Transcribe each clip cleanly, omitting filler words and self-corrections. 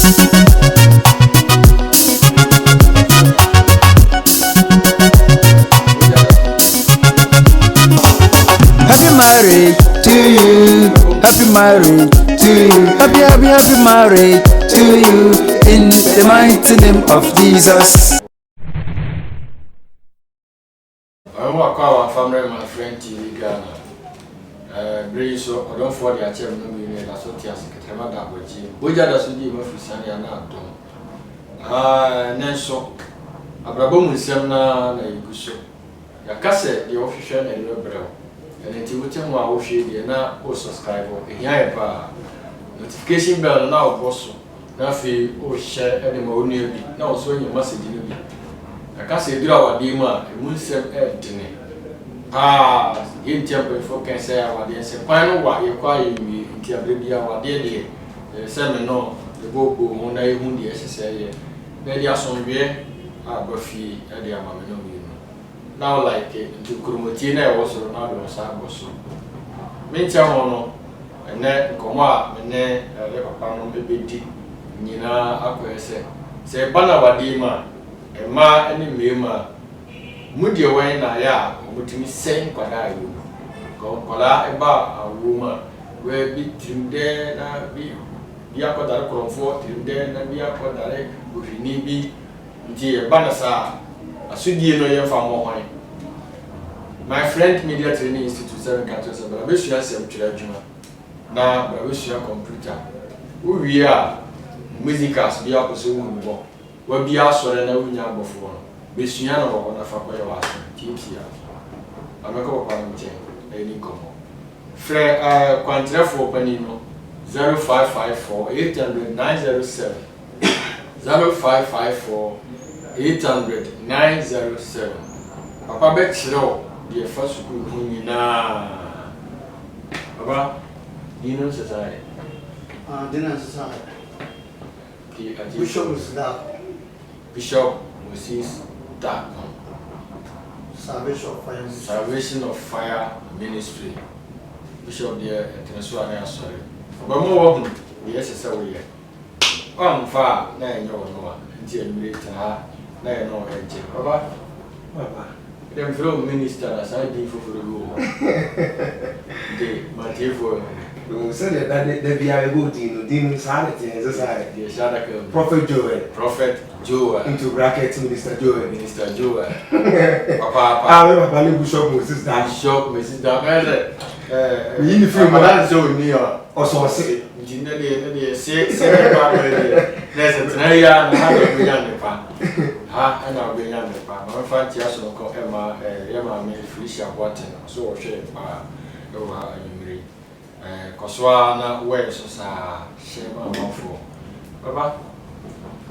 Happy marriage to you. Happy marriage to you. Happy marriage to you. In the mighty name of Jesus. I'm our family, my friend TV Ghana. Bring so I don't for the achieve no million as what you ask. I'm not that with you. Boja does do my friend and not done. Nenso. Abrabom Semna, na Iguso. Yakase, the official and your brother. And until we tell my official, na o subscribe or here notification bell now, bosso. Nafi o share any more nearly. Now, so you must be. I can't say, do our dema, a Muslim dinner. In temple for can say our dear, say, final what you call me into a baby our dear, seminar, the book when I wound the SSA. There are some beer, Buffy, and the Amamino. Now, like to Kurumotina, also Ronaldo Saboso. Mincha, and then Coma, and then a little panel baby, Nina Aquese. Say, Banawadima. Ma any mema mudi away na ya mutimi sen kwada ayu kwada eba awuma we bi trimde na bi akodare kromfo trimde na bi akodare ohini bi nti e ba na sa asudie no ye fa mo hwan my friend media training institute 7 countries but be sure say mtira adwuma na ba be sure computer wo wi a musicals bi akoso wo mbo wabi asore na wunya abofo no besua na wo na fa koye wa tipia ameka wo kwan nche eni komo fre kwantrefo pani no 0554 800 907 0554 800 907 papa be chiro de fa sukuru hu nyina baba dino sesai dino sesai Bishop Moses Dark Salvation of Fire Ministry. Bishop there international sorry. But more yes sir we here. Far na enyo no nti emirator ha na e no enje. Baba. Dem flow minister as I dey for go. Dey Matthew we said that they be a good in sanity and society. Prophet Joel. Into brackets, Minister Joel. Papa, Bishop Moses Dark. Mrs. Dark. We in the film, that's so near. Or so say, say, there's a Naya and I'll be young. My friend Tiaso called Emma, made Felicia Watton, so shape over you. Koswana where so sa shame amafo baba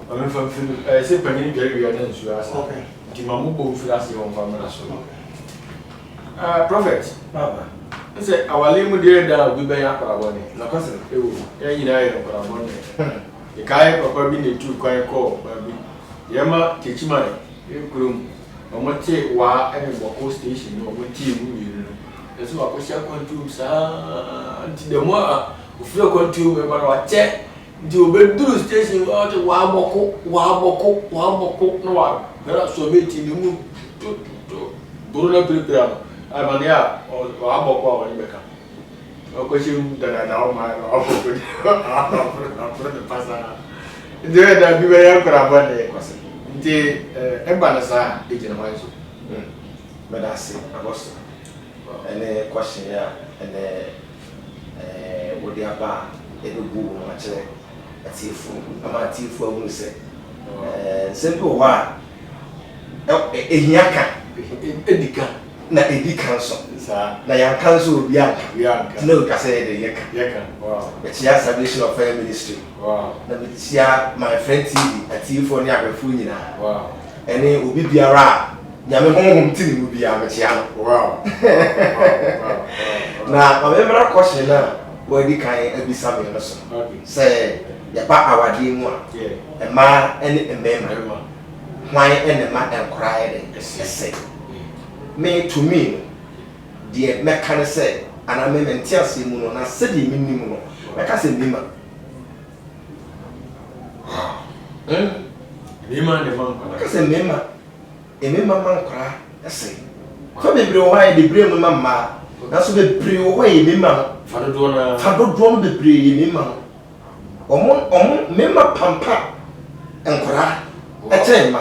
I'm from say pani very we are so asa okay di mamu bo filasi won family so prophet baba say awale mu dey da we be yakra bone na kwase ewo e nyina ye yakra bone e kai papa bi ne tu kwan ko babi yema techima e kurum omote wa e boko station no omote mu yiru eso akosia control sa anti de mo ofio control me bara che nti obeduru station wa boko no wa bera so beti ni mu to borona prepare amania wa boko wa ni beka okosi da o ma o boko de pasa nti da bi be ya kora bane kwase nti eba na sa e jina wanso Medasi, Agosto. And a question here, and would the bar, every boo, much a tea for, will say. Simple why a yaka, na a council, na young council, no, I say the yaka, it's your salvation of fire ministry. My friend TV, a tea for Yaga Funina, and it will be a Yami home team will be a Machiano. Wow. Now, I remember a question now where the kind of be something say, Yapa our dear one, a man and a member. Why and a man and cried and say, me to me, dear Meccan say, and I mean, tell Simon, and I said, minimum, like I said, Mima. Mema ne man kwa. Kase mema man kwa ese. Fa bebre wo ha de bre mema ma. Na so bebre wo ha mema. Fa do no bebre mema. Omo mema pampa enkora ete ma.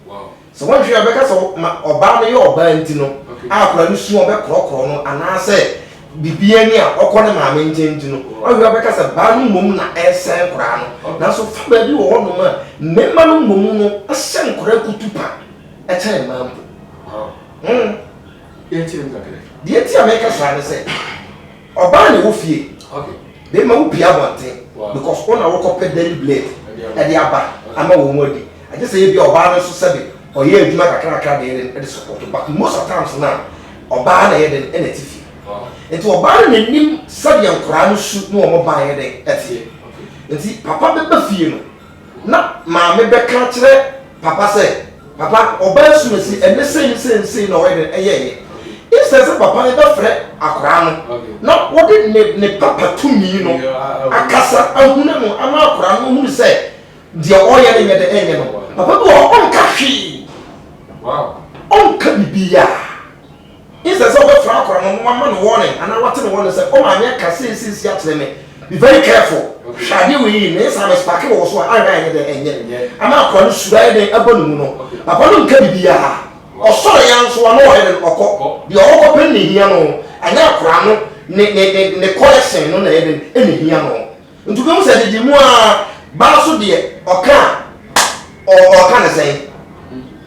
Wow. So one hwe abeka so oba no ye oba ntino. Akora no su obekrokro no anase bibia ni a okone maame ntentino. Ohwe abeka se ba no mom na esen kora no. Na so fa ba bi wo no ma mema no mom no esen kora kutupa ete ma mpo. Wow. Yeti ngakere. Die ti ameka sa ne se oba ne wo fie. Okay. They ma wo pia bonten because ona wo kopɛ daily blade e de aba ama wo modi. I just say bi oba no so sebe oye adwuma kakra de de support but most of times na oba na ye de na tifi. Enti oba na nim sebe yankora no su no omo ba ye de etie. Enti papa be ba fie no na ma me be ka kire papa say papa oba su mesi ene sei na oye de eye. If says papa ne be frɛ akora no na wo de ne papa tumi no akasa ahuna no ama akora no hu sɛ de oye ne ye de enye no papa bi on ka hwi. Wow. On ka bibia. If says we frɛ akora no mama no warning and what no warning say o ma me ka sisi akyere me. Be very careful. Shade we ne sa me spark wo so ara ye de enye ama akora no sura de abanu mu no papa no nka bibia. Osoro yan so no he den okọ de okọ pen ne hia no anya akora no ne collection no na he den ene hia no ntu be mu se de mu a ba so de oka ne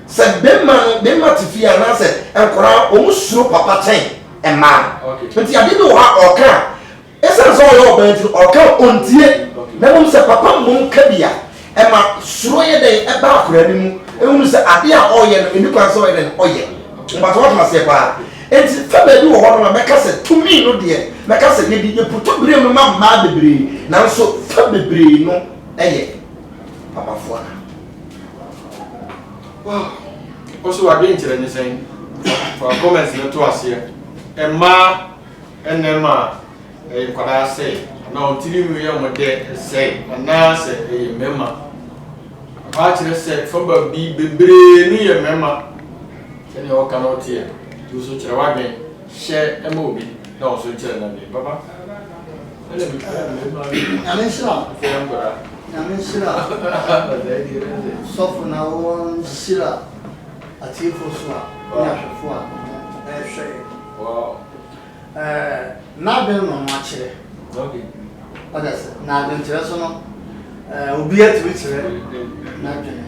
se bemma tifia na se akora o mu suro papa ten ema nti ade bi wo ha oka esa so yo ba nti oka ontie na mu se papa mu ka bia ema suro ye den eba akora ni mu ehunu se ade a oye no eni kwan so oye den oye mbato what must say pa enti fa ba bi wo ho no meka se to me no de meka se ne di puto bere mu ma bebre na so fa bebre no eye papa fo na wow. Also wa bin kire ni sen for comments no to ase emma enema kwada se na otiri mu ye mo de se na se mema ba kire se for ba bi bebre ni ye mema se ni o kana otie tu so kire wa ben she ema obi na o so kire na bi papa ele bi Amensira. ngora Amensira. Sofu na won sira. Atifo so a na hwefo a hwe. wow. Na ben no ma kire. Okay. Odas na ben kire so no obi ati kire na dwene.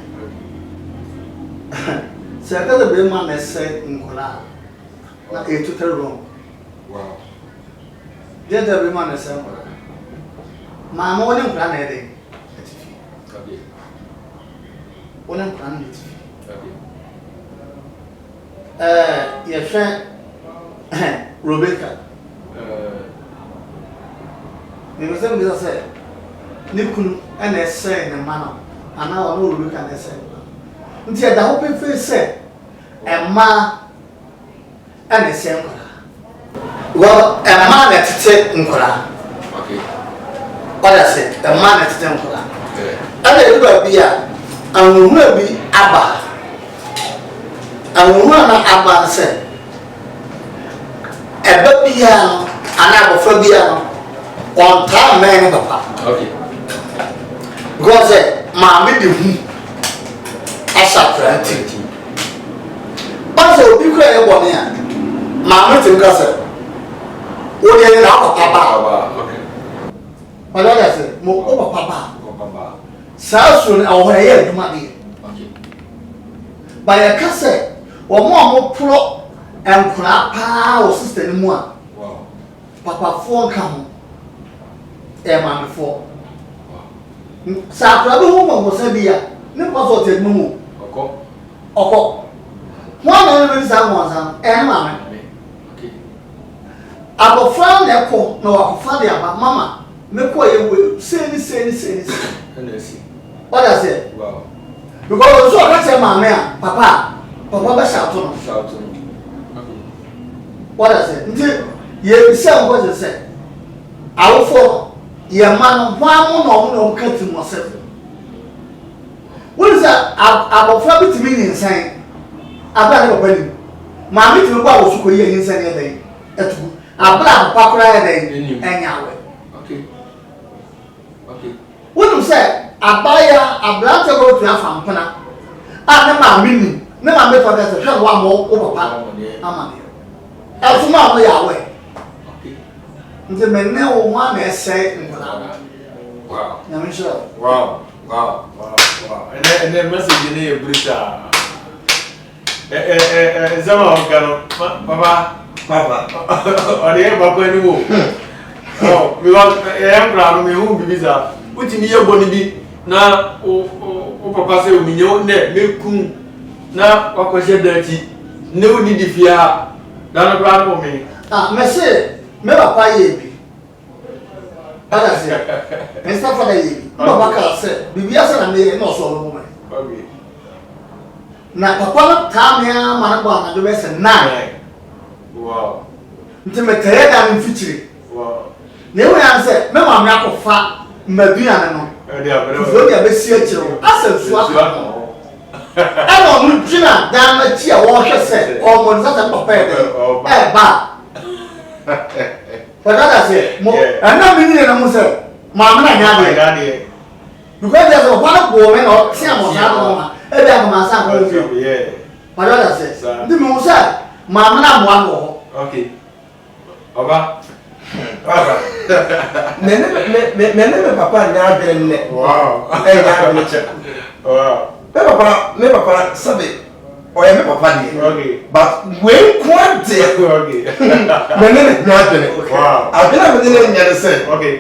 Se aka da be ma na se nkola na etutere rom. Wow. Dia da be ma na se nkola. Ma mo woni nkola na ede. Atifi. Okay. Woni nkola na atifi. Okay. Your friend Rebecca. You must have said, Nipun and a say in a manner, and now I know Rebecca and a say. Until the open face said, a ma and a say. Well, a man at it in Kola. Okay. What I said, a man at it in Kola. Okay. And it will be and will be Abba. And we want to have said a baby and I will phobia on time man papa. Okay. Because mammy do as a friend. Also, you cry one year. Mamma to gossip. What are you now, papa? Okay. But I said, more over papa. Papa. So soon our hair to money. Okay. By a cassette. More pro and crap or sister anymore. Wow. Papa phone come. Man before. Saturday woman was a dear. No possible mumu. Okay. One element is and mamma. Okay. I will find a call. No, I'll find it about mamma. Make way you say. What I said? Wow. Because so I said, mamma, papa. Papa shout to him. Shout to me. What I said? You say what you said. I will follow your man. One more no cut to myself. What is that? I'm afraid to me insane. I've got a wedding. Mammy to go out to Korea insane a day. I'm black popular day and Yahweh. Okay. Okay. What you say? I buy a black to go to a fountain. I never never made for that to have one more over. I'm here. As a man, Yahweh. Okay. The men know one may say, wow. I'm sure. Wow. Wow. Wow. Wow. And then message in here, Brita. Zama, Papa. Or the Papa anymore. Oh, because I am proud of me who be visa. Put in your body now. Oh, Papa say, we know that make coon now. What was your dirty? No need if you are not proud of me. Monsieur, me papa yebi. Ada se. Mr. Father yebi. Papa ka se. Bibia se na me no so no mo. Okay. Na papa ta me ama na gba na do be se 9. Wow. Nti me tere da me fitiri. Wow. Na we an se me ma me akofa maduane no. Fuzo dia be si akiro. Asa su aka. I don't know, damn it, what she said, almost not a papa. Ba. But that I say, I'm not meaning a muscle. Mamma, I because there's a one woman or some woman, every other man, some but that I say, the Musa, Mamma, one more. Okay. Over. Me papa na adwene. Wow. Wow. Me papa sabe oya me papa die. Okay. But when kwante okay. me na adwene. Wow. Adwene me dey nya de say. Okay.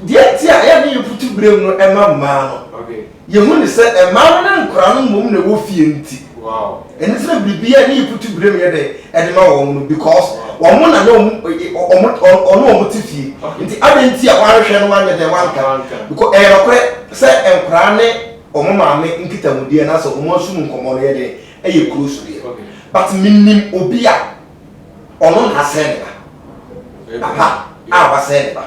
Die tia ya dey putu brem no e ma ma no. Okay. Ye hu ni say e ma no na nkura no mom na wo fie nti. Wow. Eni say bibia na putu brem ye dey e de ma wo no because wo mo na no ono tifie. Nti adenti a wa hwehwe no wa nya de wanka. Because e rokre say nkura ne omo maame nkitamudie na so omo asum nkomo no ye de eye close de. But minim obi a ono na se ne ba. Papa a ba se ne ba.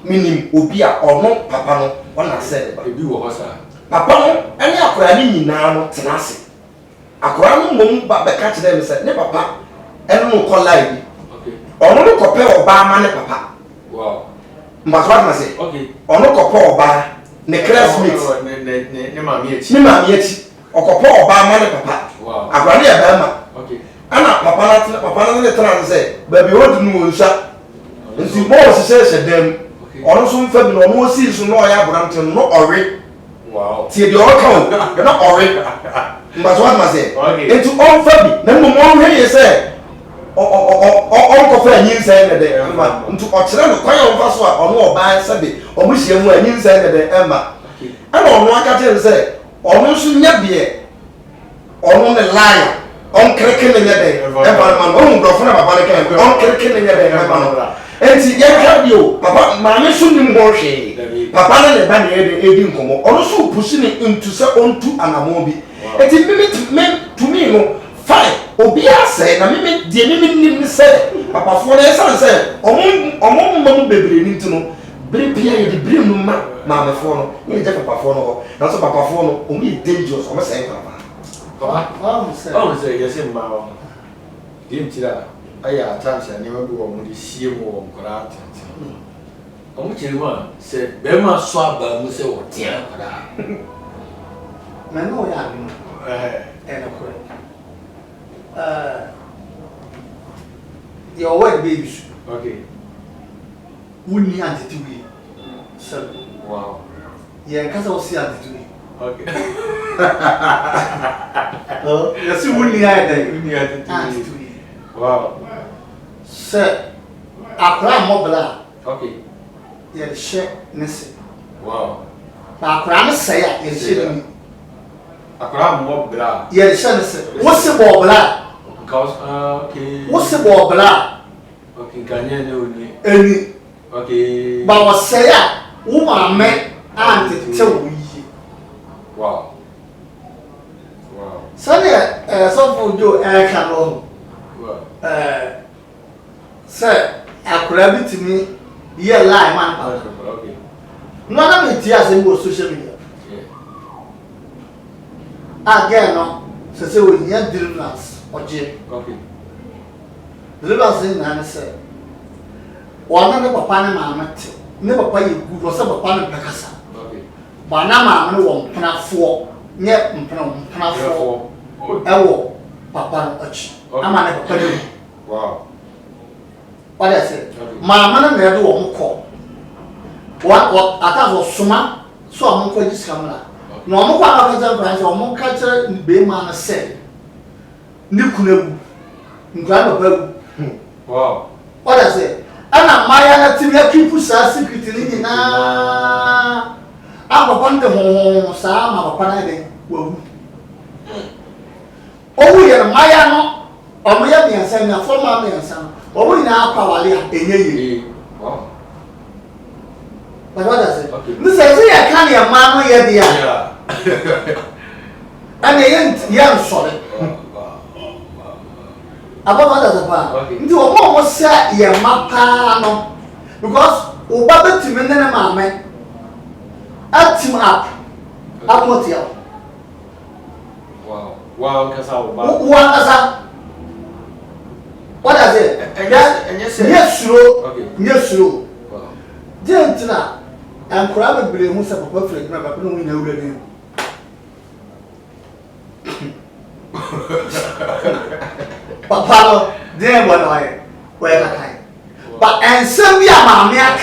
Minim obi a ono papa no ona se ne ba. Ebi wo ho sa. Papa no ene akora ni nyina no tenase. Akora no mom ba be ka kire me se ne papa ene no ko live. Okay. Ono no ko pe oba ma ne papa. Wow. Mbaswa na se. Okay. Ono ko pe oba ne classmate ne mami echi. Ne mami echi. Okopo oba ma ne papa. Wow. Akora ne ya ba ma. Okay. Ana papa na ne tran se ba bi wodu nu wonsa. Nti mo se se dem. Ono so mfa bi no mo si so no ya brante no ore. Wow. Ti de o ka o. Na ore. Mbaswa ma se. Okay. Nti on fa bi na mo hwe ye se on ko fa nyin se ne de ema. Nti o kire no kwan o fa so a ono oba se de o mo hie mu anyin se ne de ema. Ana ono aka te se ono so nya bie ono ne liar on kreke ne nya de ema man o ndo funa baba ne kan on kreke ne nya de ema no enti ya ka bio papa maame so nim ho hwe papa ne ba ne edi nkomo ono so pushi ne into se ontu anamo bi enti me no fine obi ase na me die me nim se papa fo ne san se omo mam bebre ni ntuno bere pia ye de bere no maame fo no ye je papa fo no na so papa fo no omo ye dangerous omo se papa oh say yes in ma o dim tira aya attention ni mabu omo de sie mo o nkora attention omo chiri ma se be ma so aba mu se wo tia kwada na no ya bi no ko your word babies. Okay. Wouldn't attitude. So wow. Yeah, because I was attitude. Okay. Oh, yes, you wouldn't attitude. Wow. Sir, I plan mobile. Okay. Yeah, share Nessie. Wow. I plan to say it is Akra mobile. Yeah, share what's the mobile? Because okay. What's the mobile? Okay, Kanye no ni. Any. Okay. But was say woman met and tell we. Wow. Wow. So there, some food do air can sir, I could have it to me. Yeah, lie, man. Okay. None of it here is in social media. Again, no, so we need deliverance or jail. Okay. Deliverance in an answer. One of the papa and mamma, never pay you good or some papa and Pacasa. Okay. Banama, no one can afford, yet, can afford. Ewo, papa, I'm a papa. Wow. What I said, Mamma never won't call. What I thought was Suma, so I'm going to this camera. No more price or more catcher in Bayman said. Nukulebu, Grandpa. Wow. What I say? I'm my Tina people are secretly in I'm upon the home, Sam, upon I oh, we are Mayano, or Miami and Sam, a former and son, or we now power in ye. Wow. But what does it? Okay. This is a canny a man here, dear. And they young solid. About what does about? Into a more say, ye mapano. Because Obaba to men and mamma add him up. Up what Wow. Wow, because how what does it? And yes, slow. okay. Yes, slow. Wow. Gentle. And probably who suffer perfect, but no, we know the Papa, there what I where I but and some ya mammy I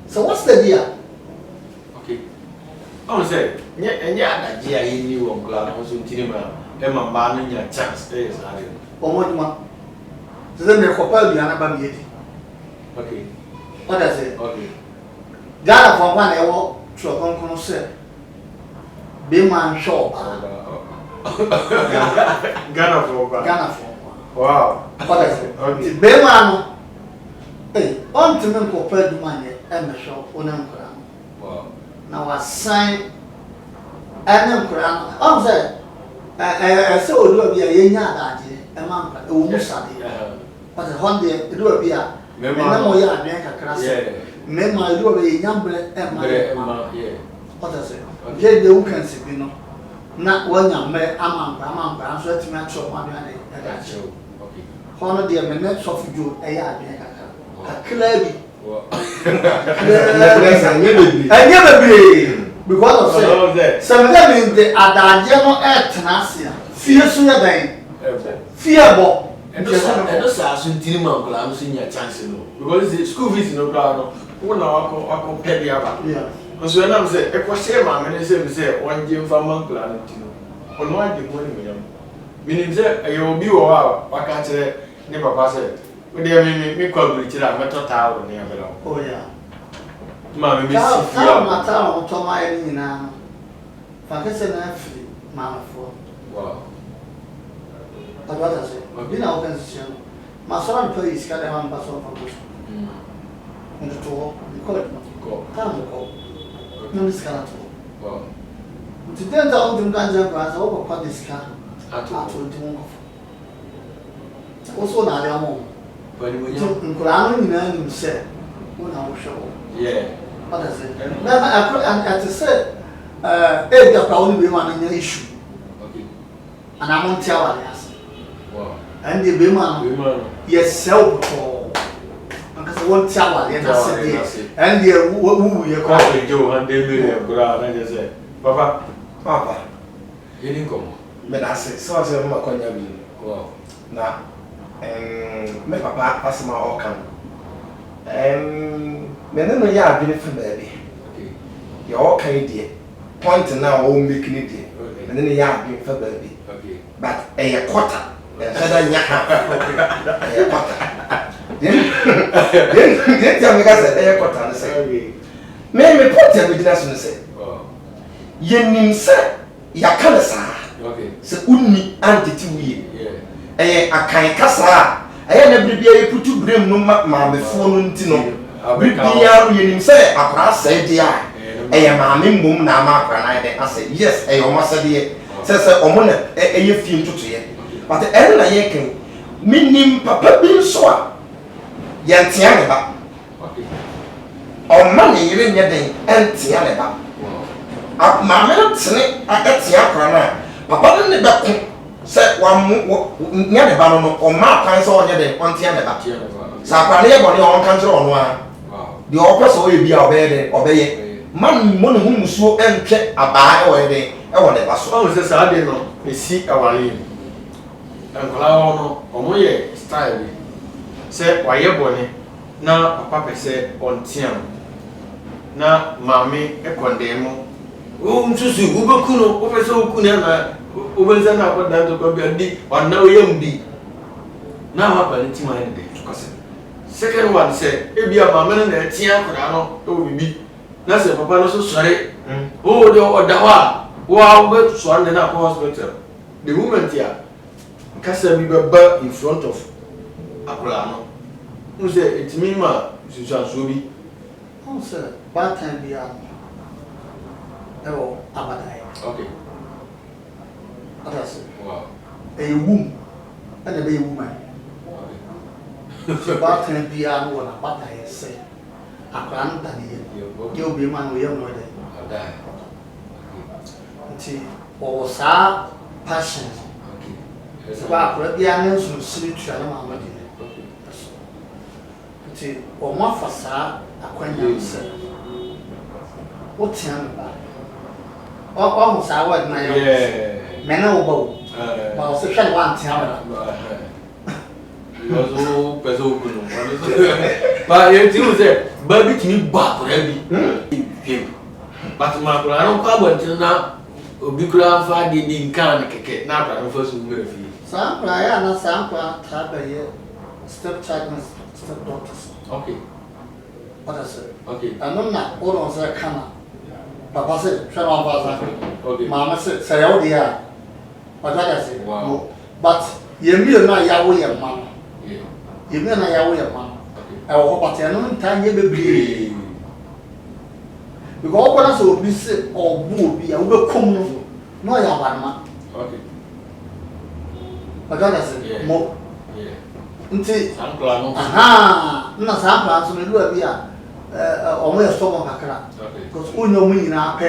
so what's the deal? Okay. I would say, yeah, I knew on Glad was in Tinema, and my man in your chance is added. Or what? So then they're for you. Okay. What does it? Okay. Ghana for one hour to a conclusion said, be man shop. Ghana for wow. What is it? Okay. Be man. Hey, on to me compared to money and the shop on them. Wow. Now I sign and them crown. I'm saying, I saw you be a young daddy, a man, a woman, but a Honda, it will be a member. Yeah, member, you will be a young bread and my yeah. What I say? Okay, the who can see, you know. Not one young man, I'm so to match up one day. Okay. Honor dear, my next of you, a yard, a clever. I never be because of that. Some of them in the Adageno at Tenacia. Fear sooner than fearful. And those are soon Tinman, I'm seeing your chance, because the school fees no crowd. One hour, I compare the other. Yeah. Because when I'm saying, a question, my man say, one Jim from Uncle and or no, I did money. Meaning, you will be a while, I can't say, never pass it. When they make me reach that metal tower near below. Oh, yeah. Mammy, Miss Town, Tommy, now. Fantasy, Mamma, for. Wow. But what I say, you know, organization. My son plays got a man pass on from Bush. On the tour, we call it Come go. No, this cannot. Wow. Today, the old Ganja grass over this car. I told you. Also, now they are home. When you know, said, when I was show. Yeah. What I said. Never, I to say, the only one in the issue. Okay. And I won't tell you. Wow. And the women, yes, self because I won't tell you. And the who you call it, Joe, and they will and just say, Papa, you didn't come. But I said, so I said, wow. Now, my papa pass my organ. Then you are beautiful, baby. You're all kind of point now, all making it, and then you are beautiful, baby. Okay. But a quarter. Then tell me, guys, a quarter and say, may me put your business and say, Yen said, Yakanasa. Okay. So, Uni anti a kind cassa. I had never be able to bring no mamma phone to know. I will be able to say, across said, yeah, a mammy boom nama, and I said, yes, a almost said, says a woman, a few to you. But the end of the year, meaning Papa being so. Yantianaba. Or money, even yet, and Tianaba. maame no tene ɛte akora na papa no ne bɛko sɛ nya ne ba no ɔma kwan sɛ ɔnyɛ de ɔntea ne ba sɛ akora ne yɛ bɔne a ɔnka nkyerɛ ɔno a deɛ ɔpɛ sɛ ɔyɛ bi a ɔbɛyɛ de ɔbɛyɛ man mo ne ho musuo ɛntwɛ abaa ɛwɔ de ɛwɔ ne ba so ɔno sɛ saa de no ɛsi aware yi nkɔla hɔ no ɔmo yɛ style bi sɛ wayɛ bɔne na papa pɛ sɛ ɔntea no na maame ɛkɔndɛn mo o nsusu wobɛku no wopɛ sɛ woku no na wobɛnsɛ no akɔda ntɔkwa bi adi ɔna woyam di na wapa no tim ayɛ de kɔsɛ second one sɛ ebia maame no na ɛtea akɔdaa no ɛwɔ bibi na sɛ papa no so sɔre o de ɔda hɔ a wa wobɛsɔre de no akɔ hospital the moment a nkasa bi bɛba in front of akɔdaa no wo sɛ ɛtumi ma susuansoɔ bi ɔn sɛ baatan bi a ɛwɔ abadaeɛ okay ɔtase wow ɛyɛ wum ɛna ɛbɛyɛ wuma sɛ baatan bi a no wɔ n'abadaeɛ sɛ akwadaa no da ne yam yɛ obi ma no yam no ɔdɛ nti ɔwɔ saa passion no sɛ akwadaa bi a ne nso siri tua ne maama de nti wɔn afa saa akwanya sɛ wotea me ba ɔho saa word na yɛ mɛ na wo ba wo ba wo sɛ hwɛ ne wantea me ba also person who know but you think say baby timi ba kora bi but ma kora no kwa bontin na obi kora fa de di nkan keke na akra no fa so ngere fi saa kora ya na saa kora ta ba ye step child and step daughters okay what I say okay anon na o don say kana papa say hwɛ no ba sa okay mama say say ya wo dia what I say wow but yemi na ya wo ye ma yemi na ya wo ye ma ɛwɔ hɔ but ɛno nta nyɛ bebree because ɔkɔ na sɛ obi sɛ ɔbu obi a wobɛkɔm no na ɔyɛ abarema okay ɔdɔ sɛ mo nti sankla no aha na saa nkla nso no duwa bi a ɔmo yɛ sɔmɔ kakra because wonyɛ ɔmo nyinaa pɛ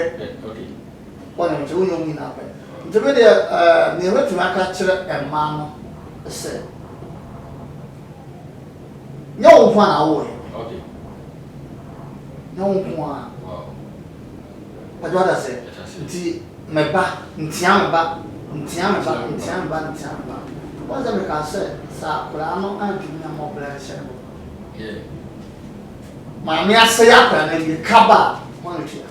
ɔne nkyɛ wonyɛ ɔmo nyinaa pɛ nti bi deɛ nea ɛbɛtumi aka kyerɛ mmaa no sɛ nyɛ wo nko a na awoyɛ nyɛ wo nko a ɔdɔ da sɛ nti mɛba ntia mɛba ntia mɛba ntia mɛba ntia mɛba wɔn sɛ mɛka sɛ saa akwadaa no antumi amɔbila ɛhyɛ no maame ase yɛ akwadaa no yɛ kaba wɔn atwa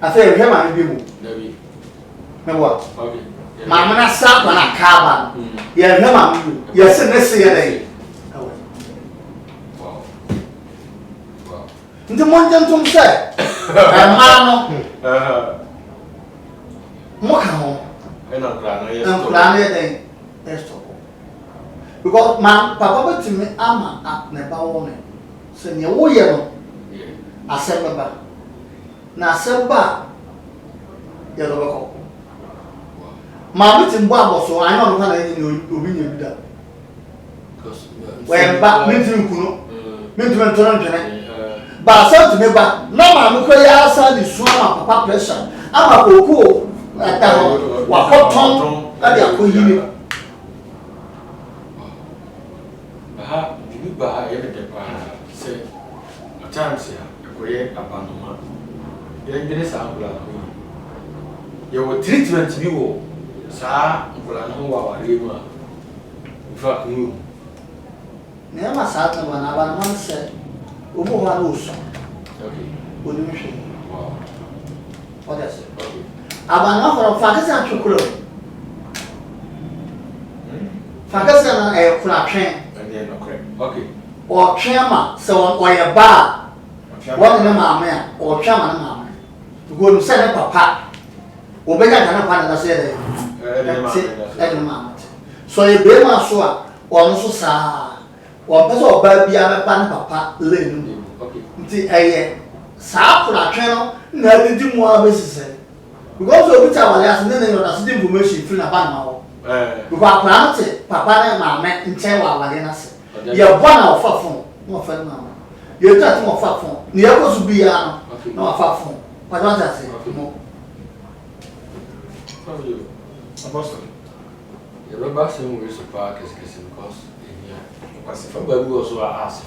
afei ɛhwɛ maame bi mu mɛboa maame no ase akwadaa no kaba no yɛhwɛ maame bi mu yɛsɛ ne se yɛ dɛ nti mo ngye ntom sɛ ɛmaa no mo ka ho ɛna nkra no yɛ dɛn ɛstɔpɔ because papa bɛtumi ama ne ba wɔ ne sɛ nea woyɛ no asɛm bɛba na asɛm ba a yɛdɔ bɛkɔ maame ti mbɔ abɔso anyɛ ɔno hana ɛnyɛ obi nyɛ bi da wɔyɛ mba mentumi nkuno mentumi ntɔno ntwene baasa tumi ba na maame kɔ yɛ asa de su ama papa pressure ama koko ɛda hɔ wakɔtɔn ɛde akɔ yiri aha bibi ba ha yɛ de pa sɛ attimes ya ɛkɔyɛ abanoma yɛdwene saa nkɔla no yɛwɔ treatment bi wɔ saa nkɔla no ho wɔ awareɛ mu a infact no nneɛma saa tɛma na abanoma no sɛ obi hɔ a na osu onim hwɛ ɔde sɛ abanoma fɔlɔ fa kɛse atwe koro fa kɛse na ɛyɛ koro atwɛn ɔtwɛn ma sɛ ɔyɛ ba a wɔde ne maame a ɔtwɛn ma ne maame gonu sɛ ne papa obɛnya ka ne pa ne da sɛ yɛ dɛ ɛde ne maame te so ɔyɛ bɛrima so a ɔno so saa wɔn pɛ sɛ ɔbaa biara bɛba ne papa lane no mu nti ɛyɛ saa koro atwɛn no na ɛde di mu a bɛsi sɛ because obi ta wale ase ne ne yɛ ɔda so de information firi na ba na hɔ because akora no te papa ne maame nkyɛn wɔ awale no ase yɛ bɔ na ɔfa fon na ɔfa ne maame yɛ twa te ma ɔfa fon ne yɛ kɔ so biara no na ɔfa fon What was I say? More. Apostle. The rubber same way to park is because Baby also asked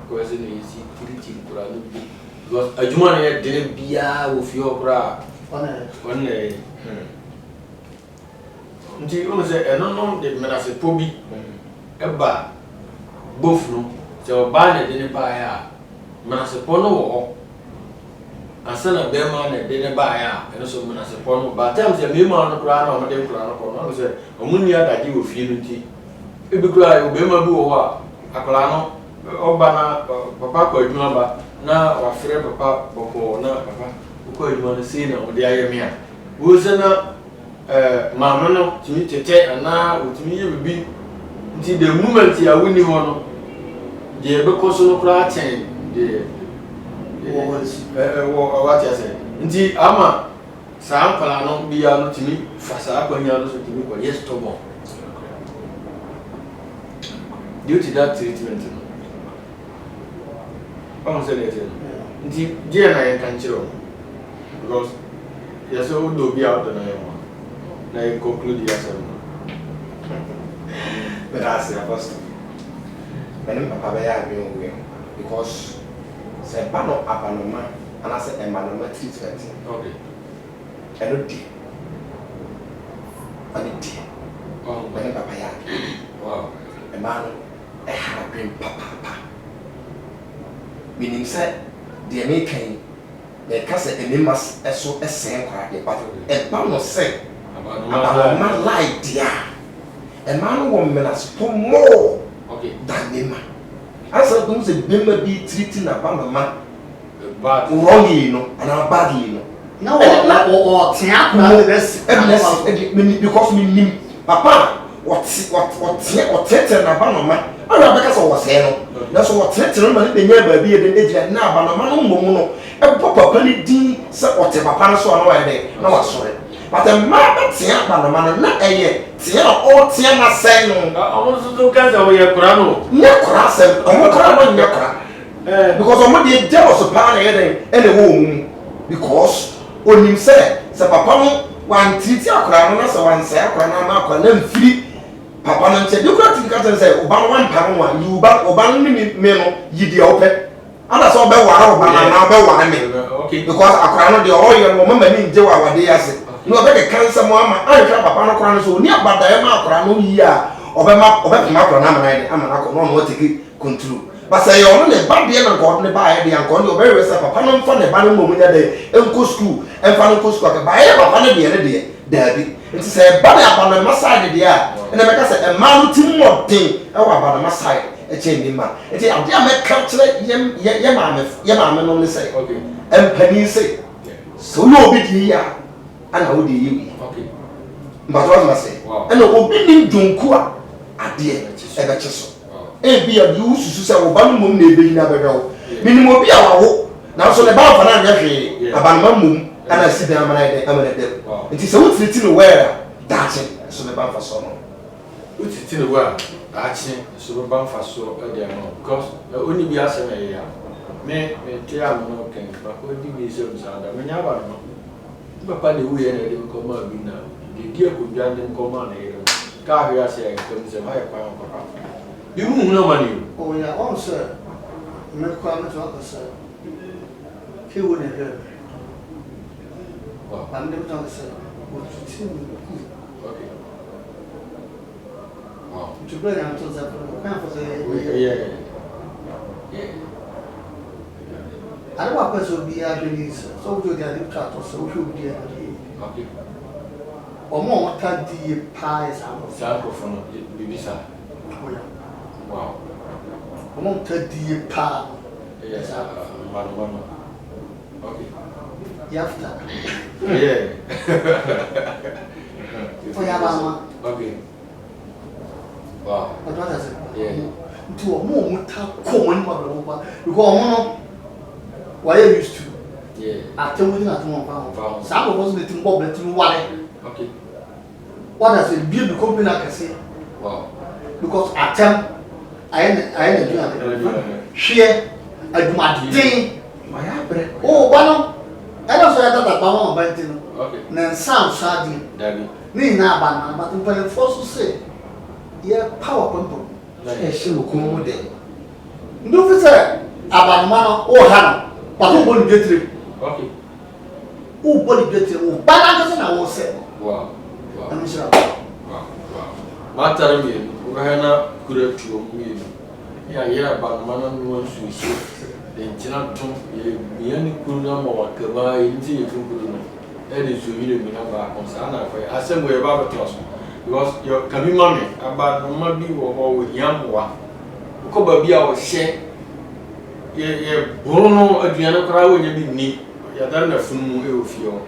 because in the city because a human didn't be with your bra one day. Until you say, I don't know the man as a poby a bar both no so bad didn't buy her Manasapono and son of them man didn't buy her and also Manasapono but times the name on the ground or the ground I said, Omunia that you will feel it. If you cry, you remember Acolano, Obana, Papa, called you number now, or friend Papa, Boko, now, Papa, who called you on the scene of the Iamia. Who's a Mamma to me to take and now with me will be until the moment you are winning one. The because of the what I said. Until Ama Sam Palano be out to me, Fasa, when you are to me, yes, Tomo. Due to that treatment, I'm saying, dear, I can't show because yes, so do be out the name. I conclude the answer. But I say, Apostle, when Papa Baya being away, because say Bano Abanoma, and I say a manoma treatment. Okay. And no dear. And it dear. Oh, when Papa Baya. wow. A man. I have been papa. Meaning, said the American, the castle and they must so a same crack, but a man was say about a man like dear. A man woman has put more than him. I said, don't say, Bimba be treating a man but wrongly, you know, and I'm badly, you know. No, or because me, Papa. What threaten a banner? I don't because I was saying, that's what threaten the near baby and the agent now, but no mono, a papa penny D, whatever Panaso on day. No, I saw it. But a man, Tia Banamana, not a year, Tia or Tiana saying, I almost do can't away a crano. Yakra said, oh, Yakra. Because I'm not the jealous of Pana and a woman. Because when him said, Papa, one Titia Crano, so one say, Crana, and then free. Papa said, you can't think and say, Oban one pound, you back Oban Meno, ye the open. And that's all about one, okay, because I can't the oil woman in Joa, they say, no better cancer, mamma, I have a Pano so near but the Emma Crano here, or Macron, I'm not what to get control. But say, you're only bad the Emma God, by the uncle, you're very rest of a Panon from the Banon woman that day, Uncle School, and Fanon Cusco, by a Pano the other day, Daddy. It's a body upon the side there. And the make a man who more thing about the side, a changing man. It's a dear culture, Yamma only say, okay, and Penny say, so no bit here, and how do you? Okay, but what must say? And the obedient Junkua, a dear, ever chisel. And be a use to say, one moon may be never go. Minimum be our hope. Now, so the bar for about one moon. And I sit down and I'm it is a wood sitting where dancing, so the bumper so. Which is in the world, dancing, so the bumper so, because only be as a year. May tell no can, but what do you say? I mean, I don't know. Papa, the way I didn't come out now. The dear could grant them command here. Carry us here comes a higher pound of papa. You know money. Oh, yeah, also, no comment on the sir. He wouldn't hear. I'm never going to say, okay. Wow. To bring out to the yeah. I don't want to be a release, so do the other cut or so should be okay. Or more cut the pies out from Bibisa. Wow. I won't cut the pie. Yes, okay. After. Yeah. Oh, yeah, Mama. Okay. Wow. But what does it? Yeah. To a more common mother because why are you used to? Yeah. I tell you not one. Some of us letting Bob let you one. Okay. What does it build the company? I can say. Wow. Because I tell I do share a thing. Oh, one. ɛna so ya dada ba wɔn ba nti no okay na nsa so adi dabi ne nyinaa ba na ba mpanyinfoɔ so se yɛ power pɔmpɔ ɛhyɛ wo kɔn mu de ndu fi sɛ abanoma no o ha no pato bɔ ne dwetire okay o bɔ ne dwetire o ba na nkasa na wɔn sɛ wow ɛno hyira wow matare mi wo na kura tuo mi ya yɛ abanoma no no nsuo de ntina tom ye miani kuru na ma wakaba nti ye kuru no e de so yire mi na ba ko sa na fa asem we ba beto so because your kami mame abanoma bi wo ho wo hiamwa ko ba bi a wo hye ye bono aduane kora wo nya bi ni ya dar na funu e ofio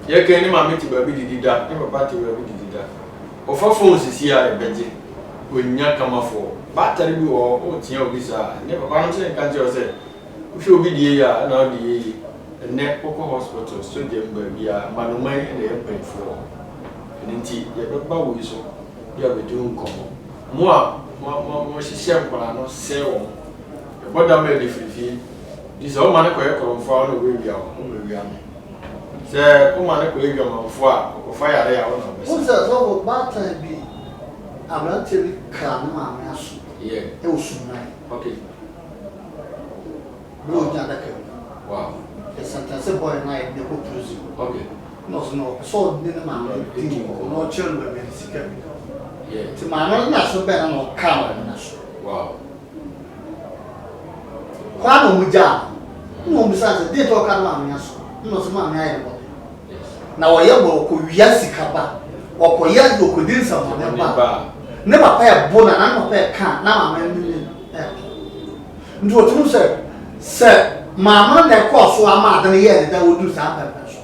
ye kan ni mame ti ba bi didida e ba ti ba bi didida o fa fo sisi a e beje onya kamafo battery bi o tia obi sa ne papa no se kan je o se o fi obi die ya na o die ne koko hospital so dem ba bi a manomai na e penfo nti ye be ba wo so ya be du nkomo mo a mo hihye nkwana no se wo e boda me de frifi di so o ma ne ko e koromfo na we bia o me bia me se o ma ne ko e bia manfo a ko fa yare ya wo na be o sɛ so battery bi abrante bi ka no ma me aso yeah e o sunai okay bro nya da ka wow e sentence boy na e de ko produce okay no so ne ma me di no chelo be me sika yeah ti ma na so be na no ka ma na so wow kwa no mu ja no mu sa se de to ka ma me aso no so ma me aye bo na wo ye bo ko wia sika ba wo ko ye do ko din sa mo ne ba ne papa e bo na papa e ka na mama ni ndu otu se mama na ko so ama adan ye ne da wodu sa papa so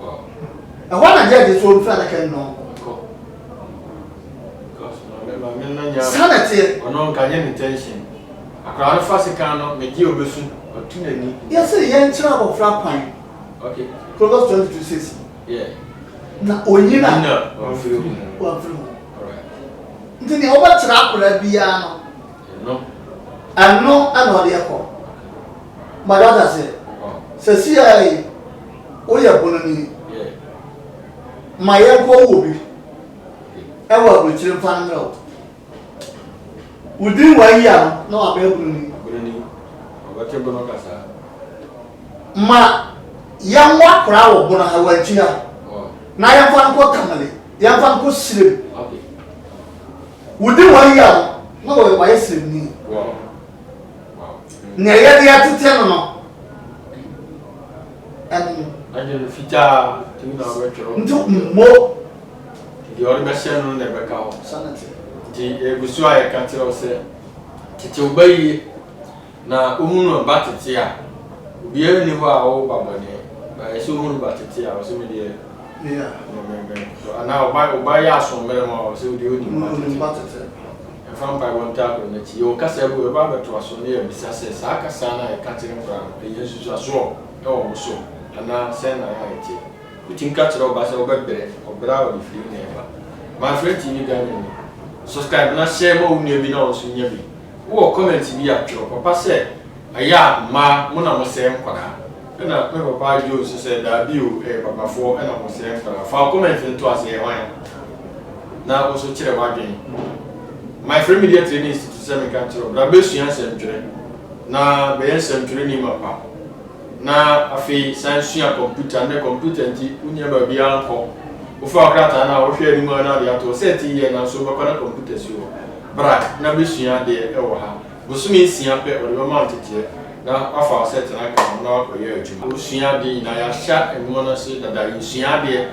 wow e ho na je de so nfa na kan no sanity ono nkanye intention akara fa sika no meji obesu otu nani yes ye nchira bo fra pan okay Proverbs 22:6 yeah na onyina wa free alright ntini oba tira akora bia no ano ana ode ekọ madada se si ai o ye bonani yeah ma ye ko wo bi e wa bro chire fa ngro udin wa ya no abe bonani obate bono kasa ma ya nwa kora wo bona ha wa ntia na ya fa nko tamale ya fa nko sire okay udin wa ya no wa ye sire ni wow ne ya dia tete no ajelo fita tina wetro ntu mo di ori bese no ne beka ho sanity di egusu aye ka tiro se tete obayi na ohunu ba tete a obi e ni ho a o babone ba e so ohunu ba tete a o se me die yeah so ana obayi aso mere mo o se odi odi ba tete from by one tap on the you kasa bu ba beto aso ne bisa se sa kasa na e ka tire kra e yesu aso e o so ana se na ya iti utin ka tire o ba se o bebere o bra o fi ne ba my friend TV ga ni subscribe na share mo unu bi na o so nya bi wo comment bi a tro papa se aya ma mo na mo se nkwara na me papa jo so se da bi o e papa fo e na mo se nkwara fa comment nto ase e wan na o so kire wa dwen my friend media training institute se me ka tro bra be sua semtwere na be semtwere ni mapa na afi science computer na computer nti unya ba bia anko o fa krata na o hwe ni mo na dia to set ye na so ba na computer si o bra na be sua de e wo ha busumi sia pe o le ma tete na afa set na ka na ko ye adwuma o sua de na ya sha emu na se dada yi sua de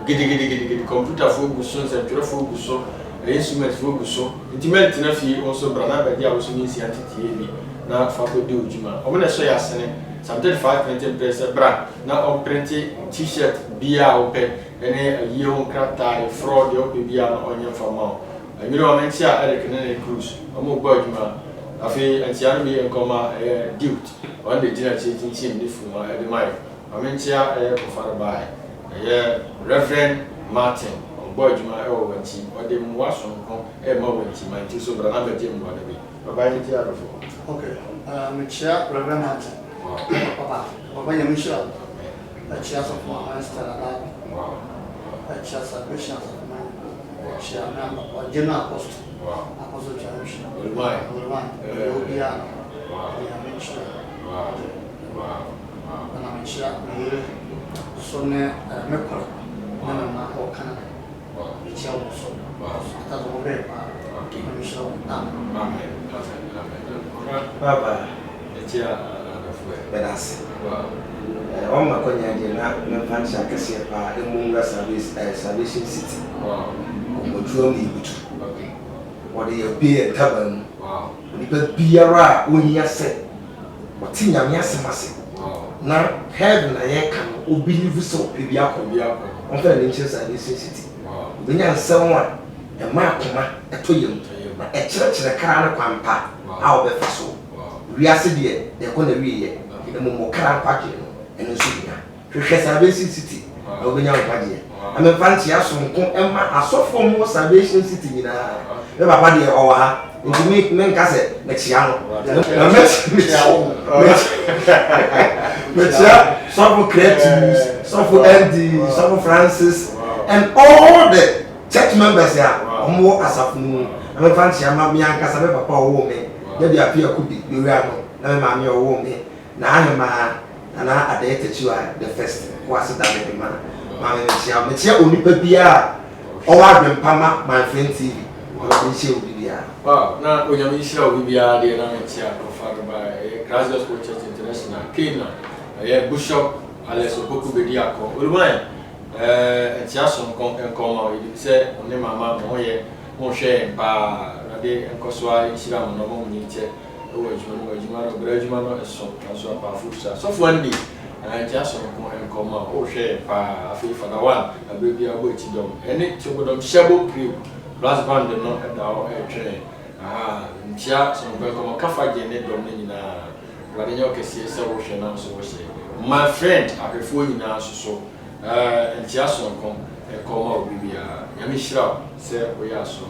gidi computer fo guso semtwere fo guso instrument fo guso intimate na fi on so bra na ba dia o so ni sia tete bi na fa ko de adwuma o me na so ya sene something 520 pesos bra na on print t-shirt bia ope ene ayi ho krata fraud yo pe bia na onye fama amiri o mentia Eric na cruise omo gba adwuma afi antia no bi enkoma duty on the dinner team ni fu ma e mai o mentia ko fara bai Reverend Martin gba adwuma e o wanti o de mu waso nko e ma wanti ma nti so bra na ba je mu na bi baba ni ti arofo okay me chia Reverend Martin papa baba nyame shira a chance of my Stella, Wow. a chance of Bishop of mine, Chairman or General Post, Wow. Apostle Junction, Ulmai. Obiano, Wow. the Amisha, Wow. Wow. Wow. and Amisha, so near Mercury, Nana or Canada, Wow. the Chelsea, Wow. that's all very bad. Okay. Amisha, Amen. Amen. Baba, It's another way. Bedasi. Wow. On my conya, na fancy Cassia, a Munga Salvation City. Wow. What drew me with Okay. what they appear tavern. Wow. Nipa biara when you say, what in your massy. Wow. Now, heaven, I can believe so. Maybe I could be Be up. on the nature Salvation City. Wow. When you are someone, a markuma, a toyum, To you. a church in a car of pampa, how the vessel. Wow. We are said, they're going to read it. The Momoka Packet and the Suya. Salvation City. I will be young Padia. I'm a fancy as from Emma, a soft for more Salvation City in a Padia or to make men cassette next year. Some for Creative, some for Andy, some for Francis, and all the church members here more as of noon. I'm a fancy, I'm a Bianca Papa woman. Maybe appear could be Uriano, no mammy or woman. Now I'm a and I dated you the first was it that man. My only Pepia or I've Pama, my friend TV. Wow. Now, when you show we are the Anamitia confirmed by Gracias Church International, Kena, Bishop Alessio Boku Bediaco, Ulmai, and Jason and Coma, you said, only Mamma, Moye, Moshe, Pa, Rade, and Coswa, Islam, no more Nietzsche, Ojimano, Brejimano, and so, Transfer Pafusa. So, one day, and Jason and Coma, Oshe, Pa, a fee for the one, a baby a witchy dog, and it to them Shabo Crew. Brass band did not have our train. Ntia, some welcome Kafa Janet Domina, Radinio Cassia, Ocean, so was say. My friend, I prefer you now, so, and Jason come and come out with Yamishra, say, we are so,